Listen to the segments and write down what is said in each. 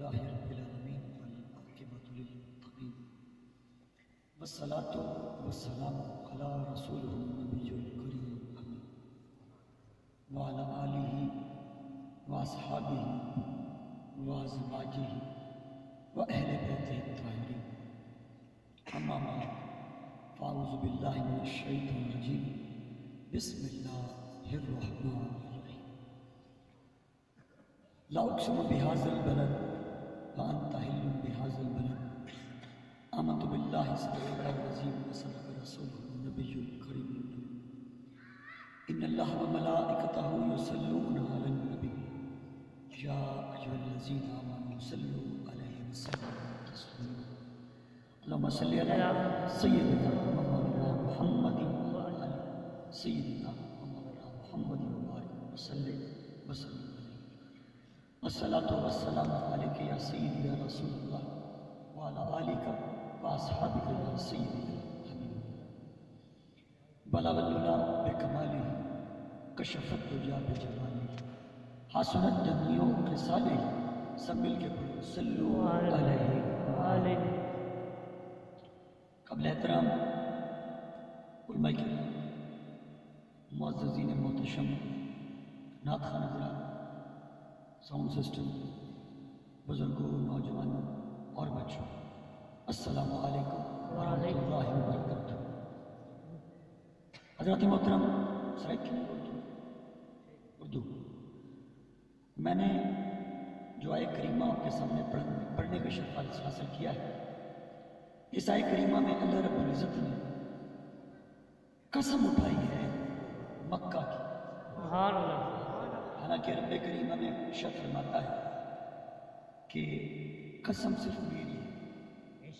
للہ رب العالمین والعاقبۃ للمتقین والصلاۃ والسلام علی رسولہ النبی الکریم امین وعلی آلہ واصحابہ وازواجہ واہل بیتہ الطاہرین اما بعد فاعوذ باللہ من الشیطان الرجیم بسم اللہ الرحمن الرحیم لا اقسم بهذا البلد وانت حل بهذا البلد آمنت باللہ صدق اللہ العظیم وصدق رسولہ النبی الکریم ان اللہ وملائکتہ یصلون علی النبی یا ایھا الذین آمنوا صلوا علیہ وسلم تسلیما اللهم صل علی سیدنا مولانا محمد وعلی سیدنا مولانا محمد وسلم وسلم والصلاة والسلام علیک یا سیدی یا رسول اللہ وعلی آلک واصحابک یا سیدی یا حبیب بلغ العلا بکمالہ کشف الدجا بجمالہ حسنت جمیع خصالہ سب مل کے پڑھو صلو علیہ قبل احترام علماء کرام معززین محتشم نعت خوان حضرات ساؤنڈ سسٹم بزرگوں نوجوانوں اور بچوں السلام علیکم ورحمۃ اللہ وبرکاتہ حضرات محترم سرائیکی اردو میں نے جو آیہ کریمہ آپ کے سامنے پڑھنے کا شرف حاصل کیا ہے اس آیہ کریمہ میں اللہ رب العزت نے قسم اٹھائی ہے مکہ کی حالانکہ رب کریم ہمیں ارشاد فرماتا ہے کہ قسم صرف میری ہے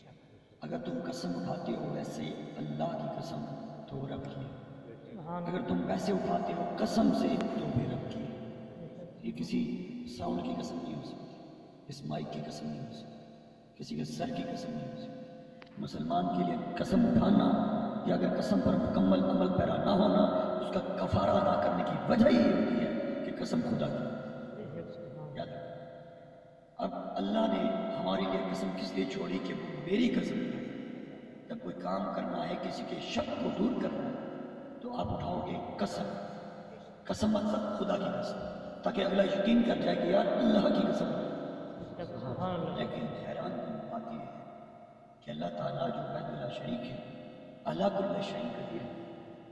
اگر تم قسم اٹھاتے ہو ویسے اللہ کی قسم تو رب کی ہے اگر تم پیسے اٹھاتے ہو قسم سے تو بھی رب کی ہے یہ کسی ساؤنڈ کی قسم نہیں ہو سکتی اس مائک کی قسم نہیں ہو سکتی کسی کے سر کی قسم نہیں ہو سکتی مسلمان کے لیے قسم اٹھانا یا اگر قسم پر مکمل عمل پیرا نہ ہونا اس کا کفارہ ادا کرنے کی وجہ یہ ہوتی ہے کہ قسم خدا کی یاد رکھو اب اللہ نے ہمارے لیے قسم کس لیے چھوڑی کہ وہ میری قسم ہے جب کوئی کام کرنا ہے کسی کے شک کو دور کرنا ہے تو آپ اٹھاؤ گے قسم قسم مطلب خدا کی قسم تاکہ اگلا یقین کر جائے کہ یار اللہ کی قسم ہے لیکن حیران بات یہ ہے کہ اللہ تعالیٰ جو وحدہ لا شریک ہے علی کل شیء قدیر ہے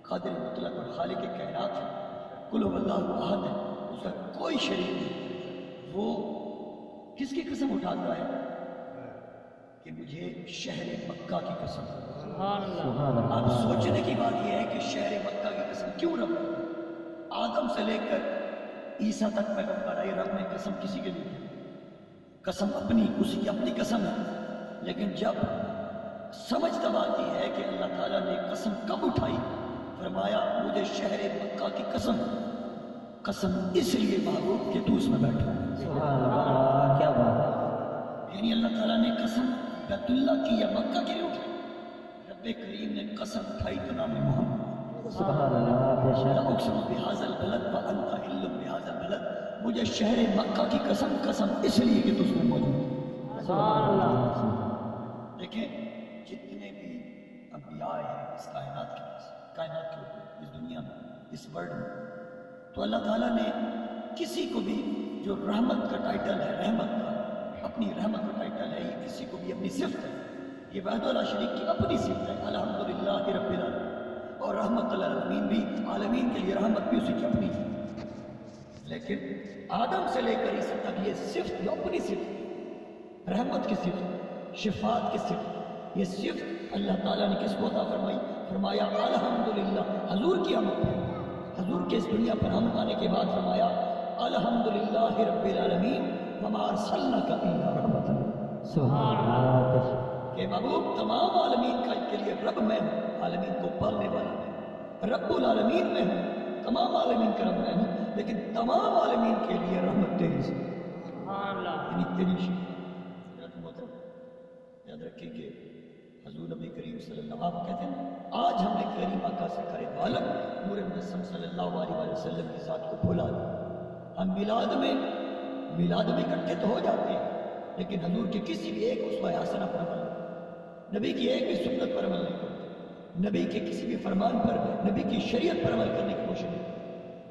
قادر مطلق اور خالق کائنات ہے قل هو اللہ احد ہے اس کا کوئی شریک نہیں وہ کس کی قسم اٹھاتا ہے کہ مجھے شہر مکہ کی قسم اب سوچنے کی بات یہ ہے کہ شہر مکہ کی قسم کیوں رب آدم سے لے کر عیسیٰ تک پیغمبر آئے رب نے قسم کسی کے لیے قسم اپنی اسی کی اپنی قسم ہے لیکن جب سمجھ تب آتی ہے کہ اللہ تعالیٰ نے قسم کب اٹھائی فرمایا مجھے شہر مکہ کی قسم قسم اس لیے محبوب کہ تو اس میں بیٹھا کیا بات یعنی اللہ تعالیٰ نے قسم بیت اللہ کی یا مکہ کی اٹھائی رب کریم نے قسم اٹھائی تو نام محمد سبحان اللہ اقسم بهذا البلد وانت حل بهذا البلد مجھے شہر مکہ کی قسم اس لیے کہ تو اس میں موجود سبحان اللہ دیکھیں جتنے بھی انبیاء ہیں اس کائنات کے اوپر اس دنیا میں اس ورلڈ میں تو اللہ تعالیٰ نے کسی کو بھی جو رحمت کا ٹائٹل ہے رحمت کا اپنی رحمت کا ٹائٹل ہے یہ کسی کو بھی اپنی صفت ہے یہ وحدہ لا شریک کی اپنی صفت ہے الحمدللہ رب العالمین اور رحمت للعالمین بھی عالمین کے لیے رحمت بھی اسی کی اپنی ہے لیکن آدم سے لے کر عیسیٰ تک یہ صفت جو اپنی صفت رحمت کی صفت شفاعت کی صفت یہ صفت اللہ تعالیٰ نے کس کو عطا فرمائی فرمایا الحمدللہ حضور کی آمد پر حضور کے اس دنیا پر آمد آنے کے بعد فرمایا الحمدللہ رب العالمین وما ارسلناک الا رحمۃ سبحان اللہ کہ محبوب تمام عالمین کا کے لیے رب میں ہوں عالمین کو پالنے والا میں رب العالمین میں ہوں تمام عالمین کا رب میں ہوں لیکن تمام عالمین کے لیے رحمت تیری سے یعنی تیری یاد رکھیں کہ حضور نبی کریم صلی اللہ علیہ وسلم کہتے ہیں آج ہم نے کریم آقا سے کرے عالم نور مجسم صلی اللہ علیہ وسلم کی ذات کو بھولا دیا ہم میلاد میں اکٹھے تو ہو جاتے ہیں لیکن حضور کے کسی بھی ایک اسوہ حسنہ پر عمل نہیں، نبی کی ایک بھی سنت پر عمل نہیں کرتے، نبی کے کسی بھی فرمان پر، نبی کی شریعت پر عمل کرنے کی کوشش نہیں کرتے۔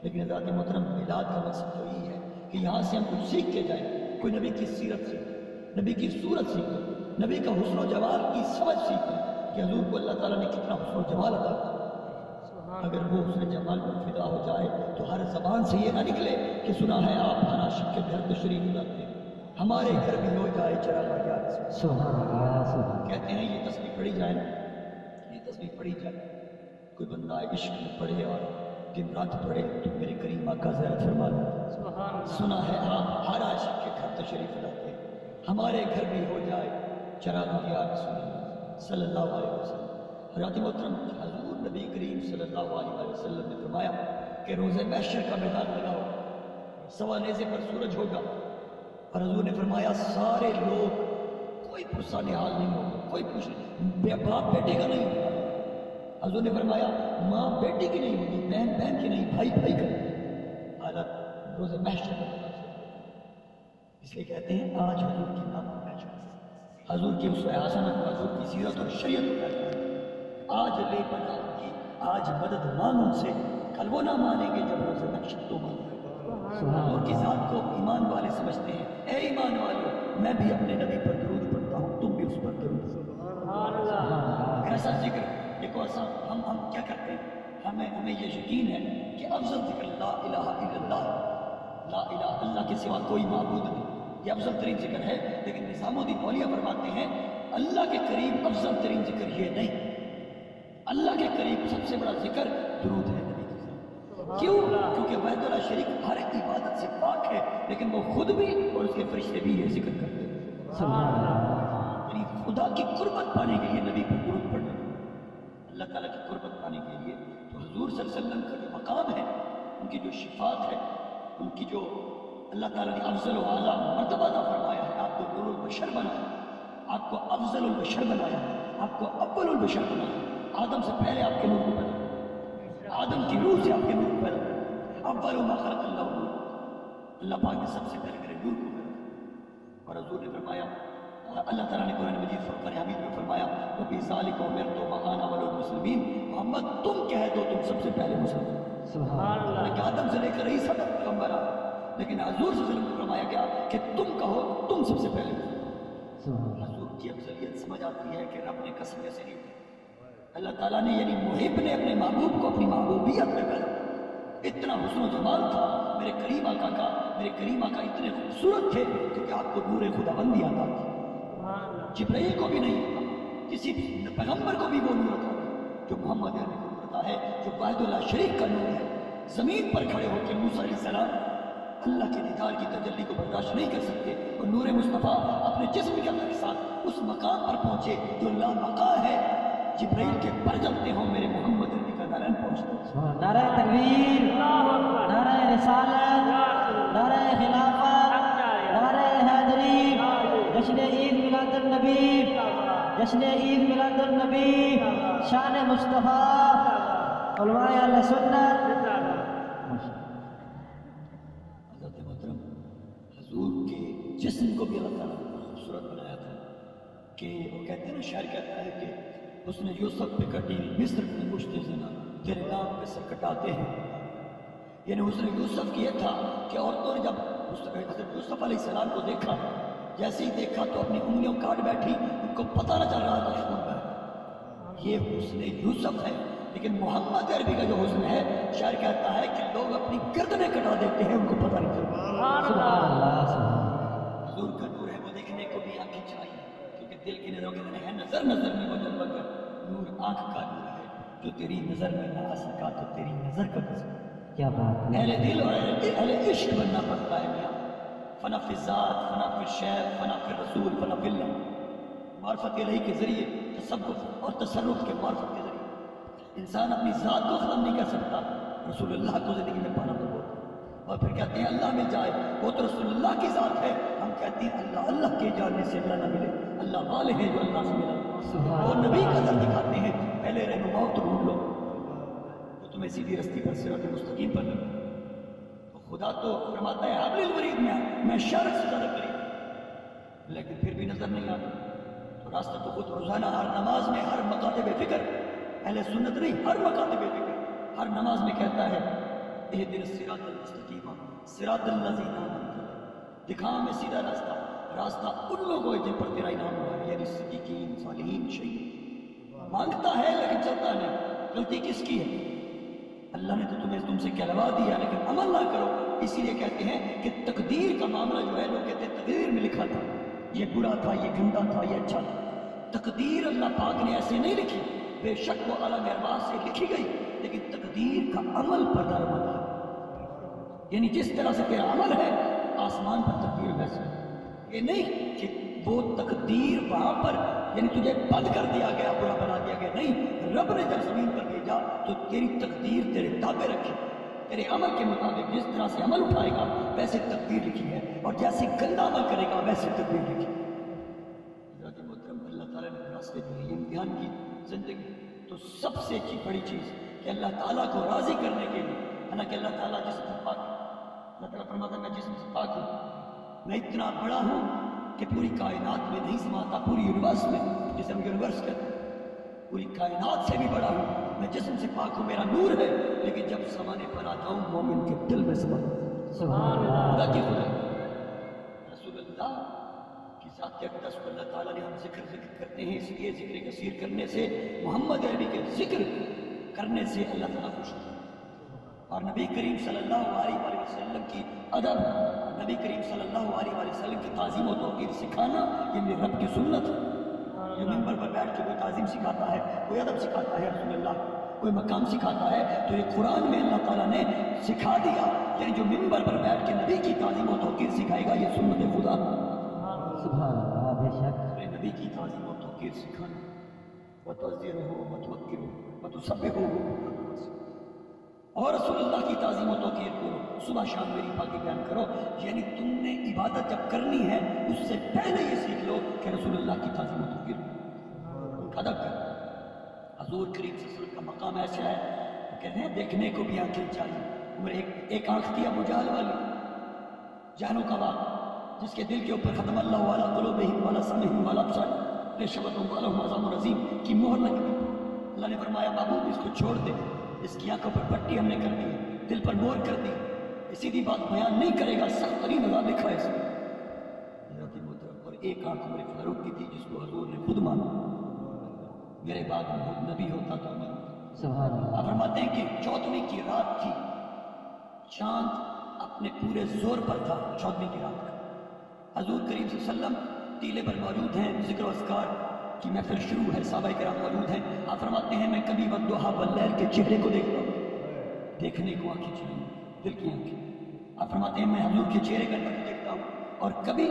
لیکن حضرات محترم، میلاد کا مقصد تو یہی ہے کہ یہاں سے ہم کچھ سیکھ کے جائیں، کوئی نبی کی سیرت سیکھے، نبی کی صورت سیکھے، نبی کا حسن و جمال کی سمجھ سیکھے کہ حضور کو اللہ تعالیٰ نے کتنا حسن و جمال عطا کیا۔ اگر وہ حسن جمال پر فدا ہو جائے تو ہر زبان سے یہ نہ نکلے کہ سنا ہے آپ ہر عاشق کے گھر تشریف لاتے ہیں، ہمارے گھر بھی ہو جائے چراغ یا رسول۔ سبحان اللہ، سبحان اللہ۔ کہتے ہیں یہ تسبیح پڑھی جائے، یہ تسبیح پڑھی جائے، کوئی بندہ عشق میں پڑھے اور دن رات پڑھے تو میرے کریم آقا زیارت فرما دے، سنا ہے آپ ہر عاشق کے گھر تشریف لاتے ہیں، ہمارے گھر بھی ہو جائے چراغ یا رسول اللہ صلی اللہ علیہ وسلم۔ حضرات محترم، حضور نبی کریم صلی اللہ علیہ وسلم نے فرمایا کہ روز محشر کا میدان لگاؤ، سوا نیزے پر سورج ہوگا، اور حضور نے فرمایا سارے لوگ، کوئی پرسہ نحال نہیں ہوگا، کوئی باپ بیٹے کا نہیں ہوگا۔ حضور نے فرمایا ماں بیٹی کی نہیں ہوگی، بہن بہن کی نہیں، بھائی بھائی کا۔ حالت روز محشر کا میدان، اس لیے کہتے ہیں آج حضور کی نام محشر، حضور کی اسوہ حسنہ کو، حضور کی سیرت اور شریعت کو کہتے ہیں۔ آج لے پناہ کی، آج مدد مانگ ان سے، کل وہ نہ مانیں گے جب روز محشر تو مانگیں گے۔ حضور کی ذات کو ایمان والے سمجھتے ہیں، اے ایمان والو میں بھی اپنے نبی پر درود پڑھتا ہوں، تم بھی اس پر درود پڑھو۔ ایسا ذکر دیکھو، ایسا ہم کیا کرتے ہیں، ہمیں یہ یقین ہے کہ افضل ذکر لا الہ الا اللہ، لا الہ اللہ کے سوا کوئی معبود نہیں، یہ افضل ترین ذکر ہے۔ لیکن نظام الدین اولیاء فرماتے ہیں اللہ کے قریب افضل ترین ذکر یہ نہیں، اللہ کے قریب سب سے بڑا ذکر درود ہے نبی کے ساتھ۔ کیوں؟ کیونکہ وحدہ لا شریک ہر ایک عبادت سے پاک ہے، لیکن وہ خود بھی اور اس کے فرشتے بھی یہ ذکر کرتے ہیں۔ سبحان اللہ۔ یعنی خدا کی قربت پانے کے لیے نبی پر درود پڑھنا، اللہ تعالیٰ کی قربت پانے کے لیے تو حضور صلی اللہ علیہ وسلم کا جو مقام ہے، ان کی جو شفاعت ہے، ان کی جو اللہ تعالیٰ نے افضل و اعلیٰ مرتبہ عطا فرمایا ہے، آپ کو نور البشر بنایا، آپ کو افضل البشر بنایا، آپ کو اول البشر بنایا۔ آدم سے پہلے آپ کے نور کو پیدا، آدم کی روح سے آپ کے نور کو پیدا، اول ما خلق اللہ نور، اللہ پاک نے سب سے پہلے میرے نور کو پیدا۔ اور حضور نے فرمایا، اللہ تعالیٰ نے قرآن مجید فرقان حمید میں فرمایا وَفِي ذَلِكَ أُمِرْتُ وَأَنَا أَوَّلُ الْمُسْلِمِينَ، محمد تم کہہ دو تم سب سے پہلے مسلمان۔ سبحان اللہ۔ کہ آدم سے لے کر رئیس تک پیغمبر آ، لیکن حضور صلی اللہ علیہ وسلم نے فرمایا کیا کہ تم کہو تم سب سے پہلے مسلمان۔ سبحان اللہ۔ حضور کی افضلیت سمجھ آتی ہے کہ رب نے قسم ایسے نہیں دی، اللہ تعالیٰ نے یعنی محب نے اپنے محبوب کو اپنی محبوبیت میں پیدا کیا۔ اتنا حسن و جمال تھا میرے کریم آقا کا، میرے کریم آقا اتنے خوبصورت تھے کہ آپ کو نور خداوندی عطا تھی، جبرائیل کو بھی نہیں ہوتا، کسی پیغمبر کو بھی وہ نور عطا ہے جو محمد عربی کو نور عطا ہے، جو واحد اللہ شریک کا نور ہے۔ زمین پر کھڑے ہو کے موسیٰ علیہ السلام اللہ کے دیدار کی تجلی کو برداشت نہیں کر سکتے، اور نور مصطفیٰ اپنے جسم کے اندر کے ساتھ اس مقام پر پہنچے جو لا مقام ہے، جبرائیل کے پر جلتے ہوں میرے محمد عربی کا نارائن پہنچتے ہیں۔ نعرہ تکبیر، نعرہ رسالت، نعرہ خلافت، نعرہ حیدری، جشن عید میلاد النبی، جشن عید میلاد النبی، شان مصطفیٰ، علماء اہل سنت۔ حضرت محترم، حضور کے جسم کو بھی اللہ تعالیٰ نے خوبصورت بنایا تھا کہ وہ کہتے ہیں نا، شاعر کہتا ہے کہ اس نے یوسف پہ کٹی مصر میں مشت زنا، تیرے نام پہ سر کٹاتے ہیں۔ یعنی اس نے یوسف کی یہ تھا کہ عورتوں نے جب حضرت یوسف علیہ السلام کو دیکھا، جیسے ہی دیکھا تو اپنی انگلیوں کاٹ بیٹھی، ان کو پتہ نہ چل رہا تھا خون بہہ۔ یہ حسن یوسف ہے، لیکن محمد عربی کا جو حسن ہے، شاعر کہتا ہے کہ لوگ اپنی گردنیں کٹا دیتے ہیں، ان کو پتہ نہیں چلتا۔ سبحان اللہ، سبحان اللہ۔ حضور کا نور ہے، وہ دیکھنے کو بھی آنکھیں چاہیے، کیونکہ دل کی نظروں کے اندر ہے، نظر نظر میں وہ جلوہ کر، نور آنکھ کا نور ہے، جو تیری نظر میں نہ آ سکا تو تیری نظر کا قسم۔ کیا بات ہے۔ اہل دل اور اہل عشق بننا پڑتا ہے میاں، فنا فی الذات، فنا فی الشیخ، فنا فی الرسول، فنا فی اللہ۔ معرفت الہی کے ذریعے، تصوف اور تصرف کے معرفت کے ذریعے انسان اپنی ذات کو ختم نہیں کر سکتا، رسول اللہ کو زندگی میں پانا پڑتا۔ اور پھر کہتے ہیں اللہ مل جائے، وہ تو رسول اللہ کی ذات ہے، ہم کہتے ہیں اللہ اللہ کے جاننے سے اللہ نہ ملے، اللہ والے ہیں جو اللہ سے ملا، وہ نبی کا در دکھاتے ہیں، پہلے رہنماؤں تو ڈھونڈ لو جو تمہیں سیدھی رستی پر صراط مستقیم پر لگے۔ خدا تو فرماتا ہے حبل الورید میں میں شرک سے زیادہ قریب، لیکن پھر بھی نظر نہیں آتا، تو راستہ تو خود روزانہ ہر نماز میں، ہر مکاتب فکر، اہل سنت نہیں، ہر مکاتب فکر، ہر نماز میں کہتا ہے اہدنا الصراط المستقیم صراط الذین انعمت علیہم، دکھا ہمیں سیدھا راستہ، راستہ ان لوگوں ہے جن پر تیرا انعام ہوا ہے، یعنی صدیقین، صالحین، شہید۔ مانگتا ہے لیکن چلتا نہیں، غلطی کس کی ہے؟ اللہ نے تو تم سے کہلوا دیا لیکن عمل نہ کرو، اسی لیے کہتے ہیں کہ تقدیر کا معاملہ جو ہے، لوگ کہتے ہیں تقدیر میں لکھا تھا، یہ برا تھا، یہ گندا تھا، یہ اچھا تھا۔ تقدیر اللہ پاک نے ایسے نہیں لکھی، بے شک وہ اعلیٰ مہربان سے لکھی گئی، لیکن تقدیر کا عمل پر دارمدار ہے، یعنی جس طرح سے تیرا عمل ہے آسمان پر تقدیر ویسے ہے۔ یہ نہیں کہ وہ تقدیر وہاں پر یعنی تجھے بند کر دیا گیا، برا بنا دیا گیا، نہیں، رب نے جب زمین پر بھیجا تو تیری تقدیر تیرے تابع رکھی، تیرے عمل کے مطابق جس طرح سے عمل اٹھائے گا ویسے تقدیر لکھی ہے، اور جیسے گندا عمل کرے گا ویسے تقدیر لکھی ہے۔ حضرت محترم، اللہ تعالیٰ نے راستے دیے، یہ امتحان کی زندگی، تو سب سے بڑی چیز کہ اللہ تعالیٰ کو راضی کرنے کے لیے، حالانکہ اللہ تعالیٰ جسم سے پاک ہے، اللہ تعالیٰ فرماتا ہے میں جسم سے پاک ہوں، میں اتنا بڑا ہوں کہ پوری کائنات میں نہیں سماتا، پوری یونیورس میں، جسے ہم یونیورس کہتے ہیں، پوری کائنات سے بھی بڑا ہوں، میں جسم سے پاک ہوں، میرا نور ہے، لیکن جب سمانے پر آ جاؤں مومن کے دل میں سما سبحان اللہ۔ خدا کی خدا رسول اللہ کی ذات اقدس کو اللہ تعالیٰ نے ہم ذکر کرتے ہیں، اس لیے ذکر کثیر کرنے سے، محمد عربی کے ذکر کرنے سے اللہ تعالیٰ خوش ہوتا ہے، اور نبی کریم صلی اللہ علیہ وآلہ وسلم کی ادب، نبی کریم صلی اللہ علیہ وآلہ وسلم کی تعظیم و توقیر سکھانا، یہ میرے رب کی سنت ہے۔ جو ممبر پر بیٹھ کے کوئی تعظیم سکھاتا ہے، کوئی ادب سکھاتا ہے رسول اللہ، کوئی مقام سکھاتا ہے، تو یہ قرآن میں اللہ تعالیٰ نے سکھا دیا، یعنی جو ممبر پر بیٹھ کے نبی کی تعظیم و توقیر سکھائے گا یہ سنت خدا، سبحان اللہ، بے شک نبی کی تعظیم و توقیر سکھانا، وَتُعَزِّرُهُ وَتُوَقِّرُهُ وَتُسَبِّحُهُ، اور رسول اللہ کی تعظیم و توقیر کرو، صبح شام میری پاکی بیان کرو، یعنی تم نے عبادت جب کرنی ہے اس سے پہلے یہ سیکھ لو کہ رسول اللہ کی تعظیم و توقیر ادب کر۔ حضور کریم صلی اللہ علیہ وسلم کا مقام ایسا ہے، وہ کہتے ہیں دیکھنے کو بھی آنکھیں چاہیے، عمر ایک آنکھ تھی ابو جہل والی، جہنوں کا باپ، جس کے دل کے اوپر ختم اللہ والا قلوبہم والا سمعہم والا ابصارہم غشاوۃ ولہم عذاب عظیم کی مہر لگی۔ اللہ نے فرمایا بابو اس کو چھوڑ دے، اس کی آنکھوں پر پٹی ہم نے کر دی ہے، دل پر مہر کر دی، سیدھی بات بیان نہیں کرے گا، سخت ترین عذاب لکھا ہے اس میں۔ حضرت محترم، اور ایک آنکھ عمر فاروق کی تھی جس کو حضور نے خود مانا، میرے بعد محمد نبی ہوتا تو میں ہوتا۔ سبحان اللہ۔ آپ فرماتے ہیں کہ 14ویں کی رات تھی، چاند اپنے پورے زور پر تھا 14ویں کی رات کا، حضور کریم صلی اللہ علیہ وسلم ٹیلے پر موجود ہیں، ذکر و اذکار کی محفل شروع ہے، صحابہ کرام موجود ہیں، آپ فرماتے ہیں میں کبھی والضحیٰ واللیل کے چہرے کو دیکھتا ہوں، دیکھنے کو آنکھیں چاہیے، دل کی آنکھیں، آپ فرماتے ہیں میں حضور کے چہرے کا نظر دیکھتا ہوں، اور کبھی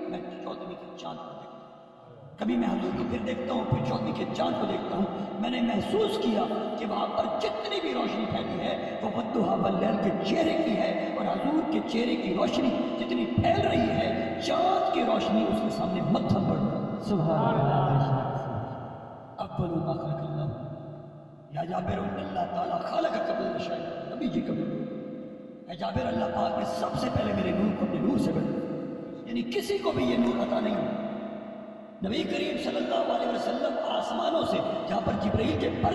میں 14ویں کے چاند کو دیکھتا ہوں، کبھی میں حضور کو پھر دیکھتا ہوں، پھر 14ویں کے چاند کو دیکھتا ہوں، میں نے محسوس کیا کہ وہاں پر جتنی بھی روشنی پھیلی ہے وہ والضحیٰ واللیل کے چہرے کی ہے، اور حضور کے چہرے کی روشنی جتنی پھیل رہی ہے چاند کی روشنی اس کے سامنے مدھم پڑ رہی ہے۔ سبحان اللہ، بے شک اول ما خلق اللہ، یا جابر اللہ تعالیٰ خالق قبل شاید نبی جی قبل، اے جابر اللہ پاک نے سب سے پہلے میرے نور کو اپنے نور سے بنا، یعنی کسی کو بھی یہ نور عطا نہیں ہے۔ نبی کریم صلی اللہ علیہ وسلم آسمانوں سے جہاں پر جبرائیل کے پر